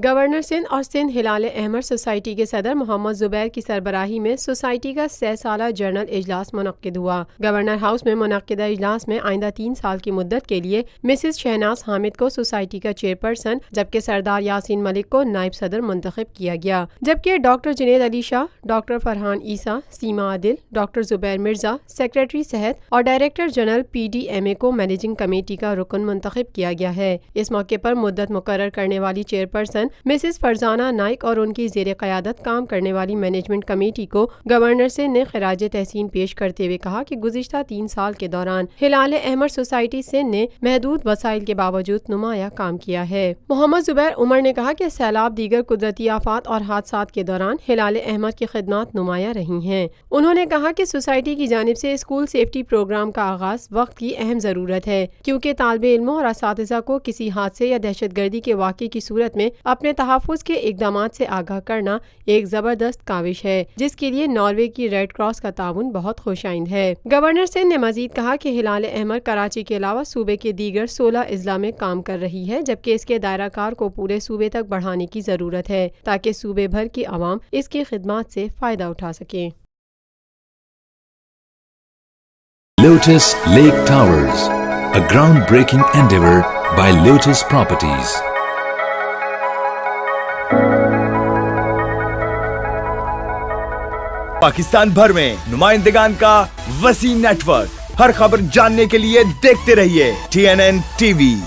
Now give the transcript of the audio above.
Governor Sindh اور سندھ ہلال احمر society کے صدر محمد زبیر کی سربراہی میں سوسائٹی کا 6 سالہ جنرل اجلاس منعقد ہوا۔ گورنر ہاؤس میں منعقدہ اجلاس میں آئندہ 3 سال کی مدت کے لیے مسز شہناز حامد کو سوسائٹی کا چیئرپرسن جبکہ سردار یاسین ملک کو نائب صدر منتخب کیا گیا، جبکہ ڈاکٹر جنید علی شاہ، ڈاکٹر فرحان عیسیٰ، سیما عادل، ڈاکٹر زبیر مرزا سیکریٹری صحت اور ڈائریکٹر جنرل PDMA کو مینیجنگ کمیٹی کا رکن منتخب کیا گیا ہے۔ اس موقع پر مدت مقرر کرنے والی چیئرپرسن مسز فرزانہ نائک اور ان کی زیر قیادت کام کرنے والی مینجمنٹ کمیٹی کو گورنر سے نے خراج تحسین پیش کرتے ہوئے کہا کہ گزشتہ 3 سال کے دوران ہلال احمر سوسائٹی سندھ نے محدود وسائل کے باوجود نمایاں کام کیا ہے۔ محمد زبیر عمر نے کہا کہ سیلاب، دیگر قدرتی آفات اور حادثات کے دوران ہلال احمر کی خدمات نمایاں رہی ہیں۔ انہوں نے کہا کہ سوسائٹی کی جانب سے اسکول سیفٹی پروگرام کا آغاز وقت کی اہم ضرورت ہے، کیونکہ طالب علموں اور اساتذہ کو کسی حادثے یا دہشت گردی کے واقعے کی صورت میں اپنے تحفظ کے اقدامات سے آگاہ کرنا ایک زبردست کاوش ہے، جس کے لیے ناروے کی ریڈ کراس کا تعاون بہت خوش آئند ہے۔ گورنر سندھ نے مزید کہا کہ ہلال احمر کراچی کے علاوہ صوبے کے دیگر 16 اضلاع میں کام کر رہی ہے، جبکہ اس کے دائرہ کار کو پورے صوبے تک بڑھانے کی ضرورت ہے تاکہ صوبے بھر کی عوام اس کی خدمات سے فائدہ اٹھا سکیں۔ Lotus Lake Towers, a groundbreaking endeavor by Lotus Properties. Pakistan بھر میں نمائندگان کا وسیع نیٹ ورک، ہر خبر جاننے کے لیے دیکھتے رہیے TNN TV۔